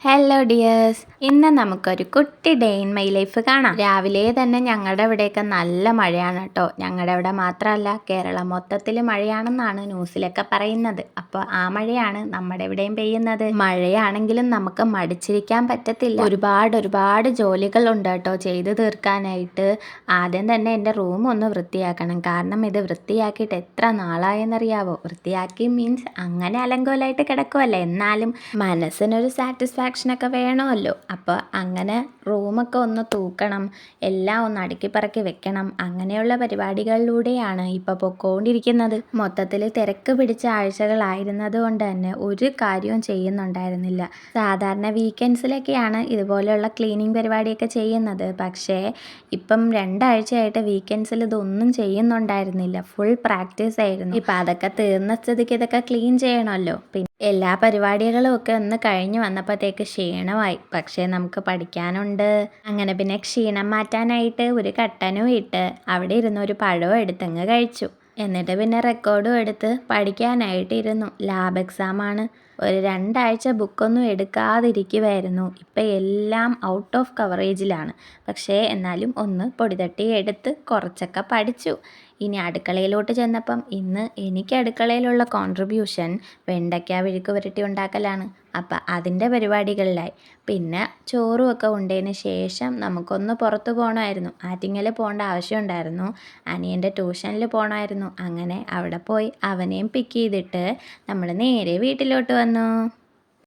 Hello dears, ഇന്ന് നമുക്കൊരു കുട്ടി ഡേ ഇൻ മൈ ലൈഫ് കാണാം. രാവിലെ തന്നെ ഞങ്ങളുടെ ഇവിടെയൊക്കെ നല്ല മഴയാണ് കേട്ടോ. ഞങ്ങളുടെ ഇവിടെ മാത്രമല്ല, കേരളം മൊത്തത്തിൽ മഴയാണെന്നാണ് ന്യൂസിലൊക്കെ പറയുന്നത്. അപ്പോൾ ആ മഴയാണ് നമ്മുടെ ഇവിടെയും പെയ്യുന്നത്. മഴയാണെങ്കിലും നമുക്ക് മടിച്ചിരിക്കാൻ പറ്റത്തില്ല. ഒരുപാട് ജോലികളുണ്ട് കേട്ടോ ചെയ്തു തീർക്കാനായിട്ട്. ആദ്യം തന്നെ എൻ്റെ റൂം ഒന്ന് വൃത്തിയാക്കണം. കാരണം ഇത് വൃത്തിയാക്കിയിട്ട് എത്ര നാളായെന്നറിയാവോ? വൃത്തിയാക്കി മീൻസ് അങ്ങനെ അലങ്കോലമായിട്ട് കിടക്കുമല്ലേ, എന്നാലും മനസ്സിനൊരു സാറ്റിസ്ഫാക്ഷനൊക്കെ വേണമല്ലോ. അപ്പോൾ അങ്ങനെ റൂമൊക്കെ ഒന്ന് തൂക്കണം, എല്ലാം ഒന്ന് അടുക്കിപ്പറക്കി വെക്കണം. അങ്ങനെയുള്ള പരിപാടികളിലൂടെയാണ് ഇപ്പോൾ പൊക്കോണ്ടിരിക്കുന്നത്. മൊത്തത്തിൽ തിരക്ക് പിടിച്ച ആഴ്ചകളായിരുന്നത് കൊണ്ട് തന്നെ ഒരു കാര്യവും ചെയ്യുന്നുണ്ടായിരുന്നില്ല. സാധാരണ വീക്കെൻഡ്സിലൊക്കെയാണ് ഇതുപോലെയുള്ള ക്ലീനിങ് പരിപാടിയൊക്കെ ചെയ്യുന്നത്. പക്ഷേ ഇപ്പം 2 ആഴ്ചയായിട്ട് വീക്കെൻഡ്സിൽ ഇതൊന്നും ചെയ്യുന്നുണ്ടായിരുന്നില്ല. ഫുൾ പ്രാക്ടീസ് ആയിരുന്നു. ഇപ്പം അതൊക്കെ തീർന്ന സ്ഥിതിക്ക് ഇതൊക്കെ ക്ലീൻ ചെയ്യണമല്ലോ. പിന്നെ എല്ലാ പരിപാടികളും ഒക്കെ ഒന്ന് കഴിഞ്ഞ് വന്നപ്പോഴത്തേക്ക് ക്ഷീണമായി. പക്ഷേ നമുക്ക് പഠിക്കാനുണ്ട്. അങ്ങനെ പിന്നെ ക്ഷീണം മാറ്റാനായിട്ട് ഒരു കട്ടനും ഇട്ട് അവിടെ ഇരുന്ന് ഒരു പഴവും എടുത്തങ്ങ് കഴിച്ചു. എന്നിട്ട് പിന്നെ റെക്കോർഡും എടുത്ത് പഠിക്കാനായിട്ട് ഇരുന്നു. ലാബ് എക്സാമാണ്. ഒരു 2 ആഴ്ച ബുക്കൊന്നും എടുക്കാതിരിക്കുമായിരുന്നു. ഇപ്പം എല്ലാം ഔട്ട് ഓഫ് കവറേജിലാണ്. പക്ഷേ എന്നാലും ഒന്ന് പൊടിതട്ടി എടുത്ത് കുറച്ചൊക്കെ പഠിച്ചു. ഇനി അടുക്കളയിലോട്ട് ചെന്നപ്പം ഇന്ന് എനിക്ക് അടുക്കളയിലുള്ള കോൺട്രിബ്യൂഷൻ വെണ്ടയ്ക്ക മെഴുക്ക് പുരട്ടി ഉണ്ടാക്കലാണ്. അപ്പം അതിൻ്റെ പരിപാടികളിലായി. പിന്നെ ചോറും ഒക്കെ ഉണ്ടതിന് ശേഷം നമുക്കൊന്ന് പുറത്ത് പോകണമായിരുന്നു. ആറ്റിങ്ങൽ പോകേണ്ട ആവശ്യമുണ്ടായിരുന്നു. അനിയൻ്റെ ട്യൂഷനിൽ പോകണമായിരുന്നു. അങ്ങനെ അവിടെ പോയി അവനെയും പിക്ക് ചെയ്തിട്ട് നമ്മൾ നേരെ വീട്ടിലോട്ട് വന്നു.